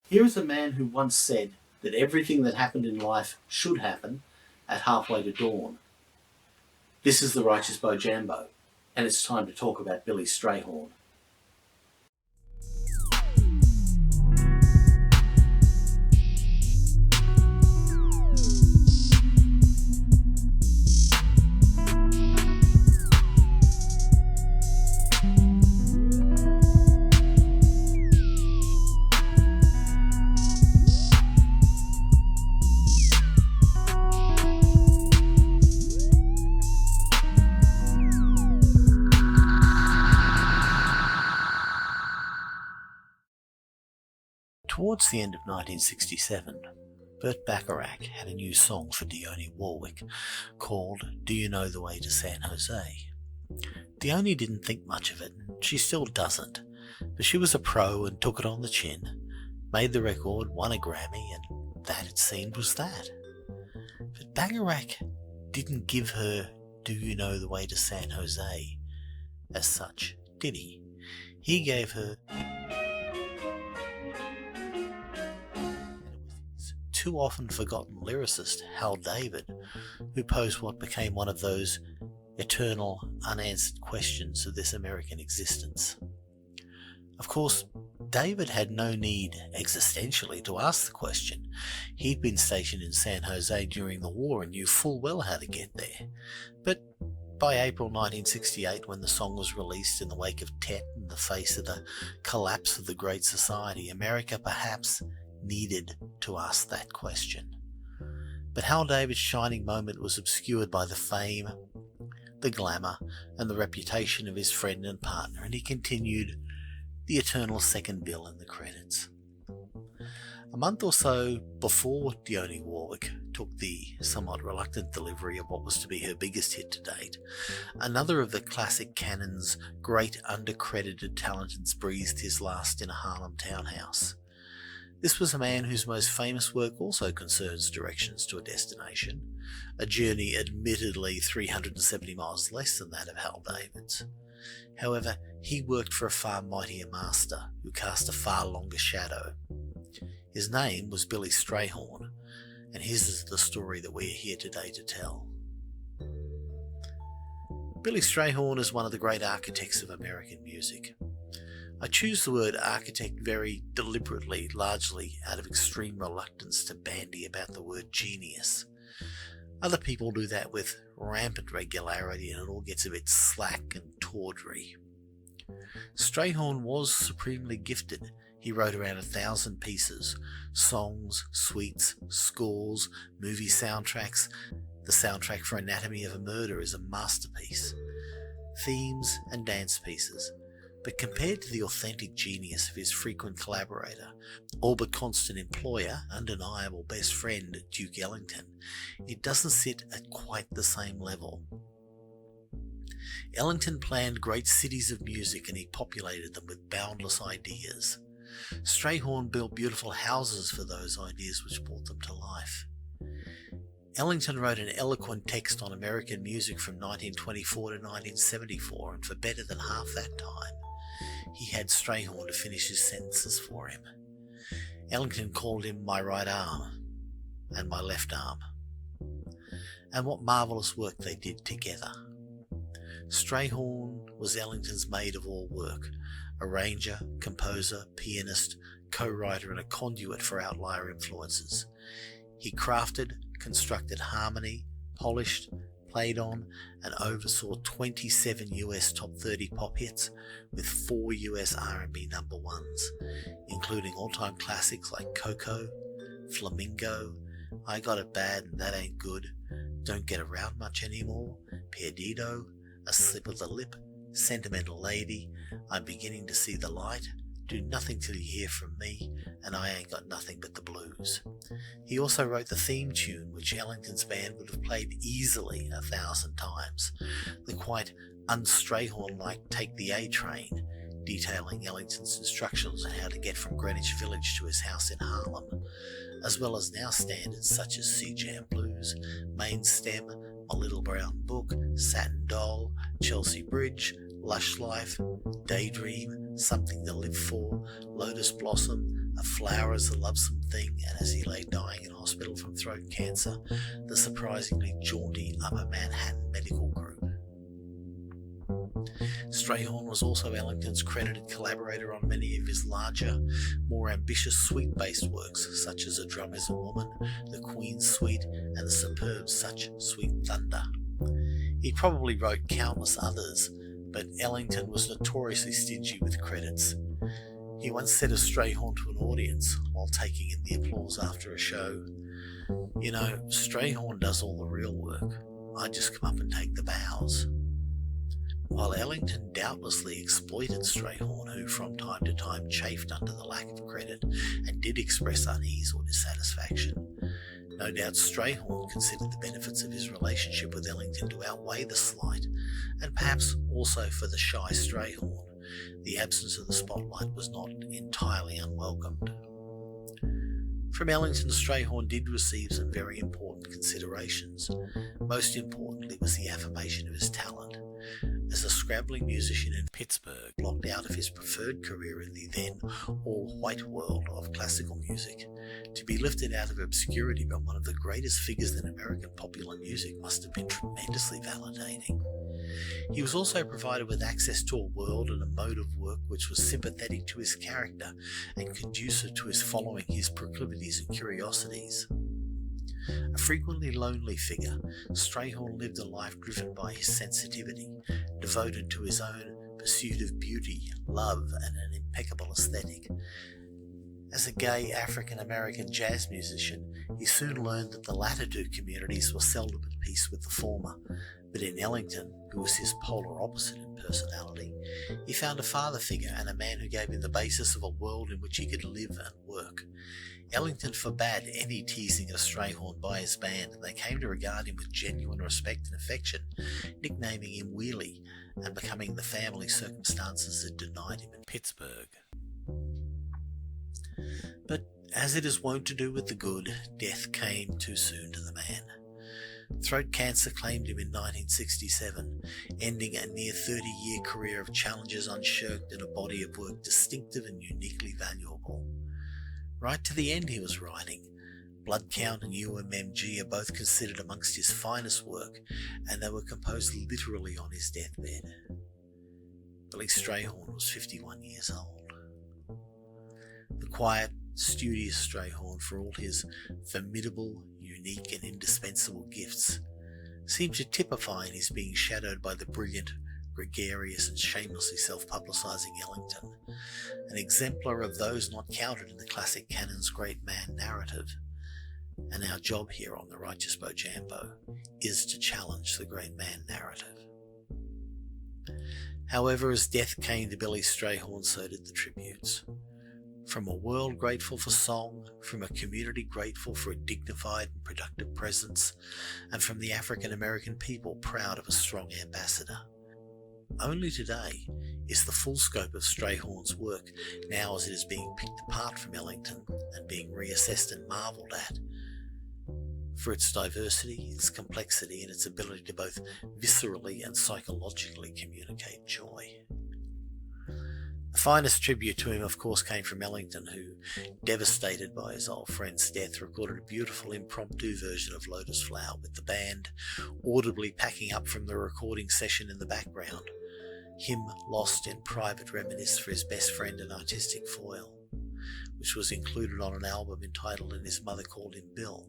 Here is a man who once said that everything that happened in life should happen at halfway to dawn. This is the righteous Bojambo, and it's time to talk about Billy Strayhorn. Towards the end of 1967, Burt Bacharach had a new song for Dionne Warwick called Do You Know the Way to San Jose? Dionne didn't think much of it, she still doesn't, but she was a pro and took it on the chin, made the record, won a Grammy, and that, it seemed, was that. But Bacharach didn't give her Do You Know the Way to San Jose as such, did he? He gave her too often forgotten lyricist Hal David, who posed what became one of those eternal, unanswered questions of this American existence. Of course, David had no need existentially to ask the question. He'd been stationed in San Jose during the war and knew full well how to get there. But by April 1968, when the song was released in the wake of Tet and the face of the collapse of the Great Society, America perhaps needed to ask that question. But Hal David's shining moment was obscured by the fame, the glamour, and the reputation of his friend and partner, and he continued the eternal second bill in the credits. A month or so before Dionne Warwick took the somewhat reluctant delivery of what was to be her biggest hit to date, another of the classic canon's great undercredited talents breathed his last in a Harlem townhouse. This was a man whose most famous work also concerns directions to a destination, a journey admittedly 370 miles less than that of Hal David's. However, he worked for a far mightier master who cast a far longer shadow. His name was Billy Strayhorn, and his is the story that we're here today to tell. Billy Strayhorn is one of the great architects of American music. I choose the word architect very deliberately, largely out of extreme reluctance to bandy about the word genius. Other people do that with rampant regularity and it all gets a bit slack and tawdry. Strayhorn was supremely gifted. He wrote around 1,000 pieces, songs, suites, scores, movie soundtracks. The soundtrack for Anatomy of a Murder is a masterpiece. Themes and dance pieces. But compared to the authentic genius of his frequent collaborator, all but constant employer, undeniable best friend Duke Ellington, it doesn't sit at quite the same level. Ellington planned great cities of music and he populated them with boundless ideas. Strayhorn built beautiful houses for those ideas which brought them to life. Ellington wrote an eloquent text on American music from 1924 to 1974, and for better than half that time, he had Strayhorn to finish his sentences for him. Ellington called him my right arm and my left arm. And what marvellous work they did together. Strayhorn was Ellington's maid of all work, arranger, composer, pianist, co-writer and a conduit for outlier influences. He crafted, constructed harmony, polished, played on and oversaw 27 US top 30 pop hits with 4 US R&B number ones, including all-time classics like Coco, Flamingo, I Got It Bad and That Ain't Good, Don't Get Around Much Anymore, Perdido, A Slip of the Lip, Sentimental Lady, I'm Beginning to See the Light, Do Nothing Till You Hear From Me, and I Ain't Got Nothing But the Blues. He also wrote the theme tune, which Ellington's band would have played easily 1,000 times, the quite un-Strayhorn-like Take the A Train, detailing Ellington's instructions on how to get from Greenwich Village to his house in Harlem, as well as now standards such as Sea Jam Blues, Main Stem, My Little Brown Book, Satin Doll, Chelsea Bridge, Lush Life, Daydream, Something to Live For, Lotus Blossom, A The Flower is a Lovesome Thing, and As He Lay Dying in Hospital from Throat Cancer, the surprisingly jaunty Upper Manhattan Medical Group. Strayhorn was also Ellington's credited collaborator on many of his larger, more ambitious suite-based works, such as A Drum Is a Woman, The Queen's Suite, and the superb Such Sweet Thunder. He probably wrote countless others, but Ellington was notoriously stingy with credits. He once said of Strayhorn to an audience, while taking in the applause after a show, "You know, Strayhorn does all the real work. I just come up and take the bows." While Ellington doubtlessly exploited Strayhorn, who from time to time chafed under the lack of credit and did express unease or dissatisfaction, no doubt Strayhorn considered the benefits of his relationship with Ellington to outweigh the slight, and perhaps also for the shy Strayhorn, the absence of the spotlight was not entirely unwelcomed. From Ellington, Strayhorn did receive some very important considerations. Most importantly was the affirmation of his talent. As a scrabbling musician in Pittsburgh, locked out of his preferred career in the then all-white world of classical music, to be lifted out of obscurity by one of the greatest figures in American popular music must have been tremendously validating. He was also provided with access to a world and a mode of work which was sympathetic to his character and conducive to his following his proclivities and curiosities. A frequently lonely figure, Strayhorn lived a life driven by his sensitivity, devoted to his own pursuit of beauty, love, and an impeccable aesthetic. As a gay African-American jazz musician, he soon learned that the latter two communities were seldom at peace with the former, but in Ellington, who was his polar opposite in personality, he found a father figure and a man who gave him the basis of a world in which he could live and work. Ellington forbade any teasing of Strayhorn by his band, and they came to regard him with genuine respect and affection, nicknaming him Wheelie, and becoming the family circumstances that denied him in Pittsburgh. But as it is wont to do with the good, death came too soon to the man. Throat cancer claimed him in 1967, ending a near 30-year career of challenges unshirked in a body of work distinctive and uniquely valuable. Right to the end he was writing. Blood Count and UMMG are both considered amongst his finest work, and they were composed literally on his deathbed. Billy Strayhorn was 51 years old. The quiet, studious Strayhorn, for all his formidable, unique and indispensable gifts, seemed to typify in his being shadowed by the brilliant, gregarious and shamelessly self-publicising Ellington, an exemplar of those not counted in the classic canon's great man narrative. And our job here on The Righteous Bojambo is to challenge the great man narrative. However, as death came to Billy Strayhorn, so did the tributes. From a world grateful for song, from a community grateful for a dignified and productive presence, and from the African American people proud of a strong ambassador. Only today is the full scope of Strayhorn's work, now as it is being picked apart from Ellington and being reassessed and marvelled at, for its diversity, its complexity, and its ability to both viscerally and psychologically communicate joy. The finest tribute to him, of course, came from Ellington, who, devastated by his old friend's death, recorded a beautiful impromptu version of Lotus Flower with the band audibly packing up from the recording session in the background, him lost in private reminiscence for his best friend and artistic foil, which was included on an album entitled And His Mother Called Him Bill.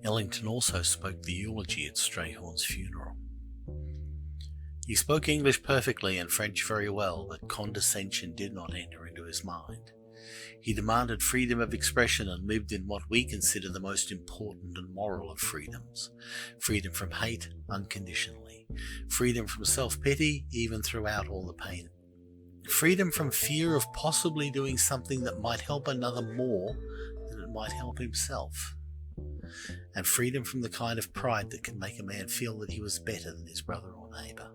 Ellington also spoke the eulogy at Strayhorn's funeral. He spoke English perfectly and French very well, but condescension did not enter into his mind. He demanded freedom of expression and lived in what we consider the most important and moral of freedoms. Freedom from hate unconditionally. Freedom from self-pity even throughout all the pain. Freedom from fear of possibly doing something that might help another more than it might help himself. And freedom from the kind of pride that can make a man feel that he was better than his brother or neighbour.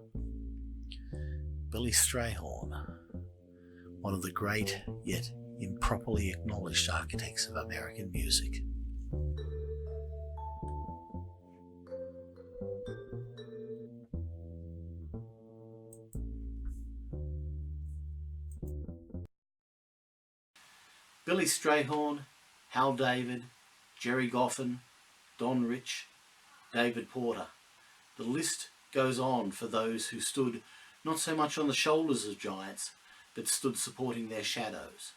Billy Strayhorn, one of the great yet improperly acknowledged architects of American music. Billy Strayhorn, Hal David, Jerry Goffin, Don Rich, David Porter. The list goes on for those who stood not so much on the shoulders of giants, but stood supporting their shadows.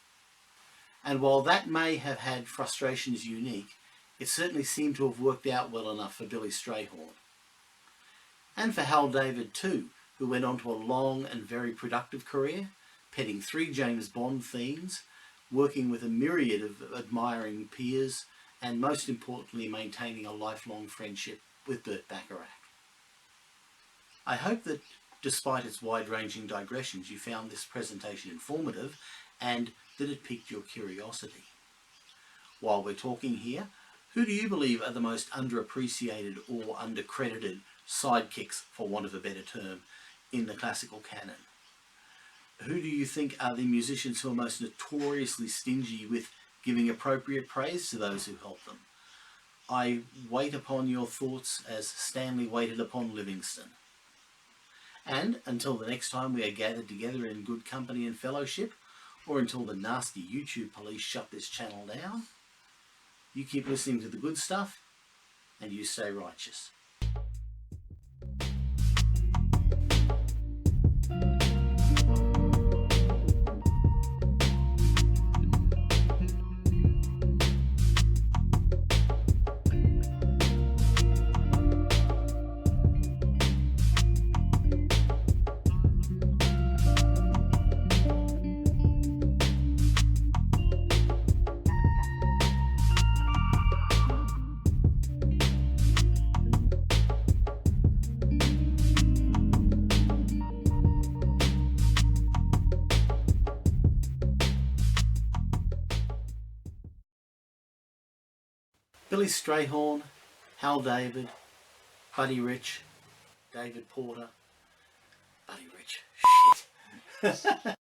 And while that may have had frustrations unique, it certainly seemed to have worked out well enough for Billy Strayhorn. And for Hal David too, who went on to a long and very productive career, petting 3 James Bond themes, working with a myriad of admiring peers, and most importantly maintaining a lifelong friendship with Burt Bacharach. I hope that despite its wide-ranging digressions you found this presentation informative and that it piqued your curiosity. While we're talking here, who do you believe are the most underappreciated or undercredited sidekicks, for want of a better term, in the classical canon? Who do you think are the musicians who are most notoriously stingy with giving appropriate praise to those who help them? I wait upon your thoughts as Stanley waited upon Livingston. And until the next time we are gathered together in good company and fellowship, or until the nasty YouTube police shut this channel down, you keep listening to the good stuff and you stay righteous. Billy Strayhorn, Hal David, Buddy Rich, David Porter, Buddy Rich, shit.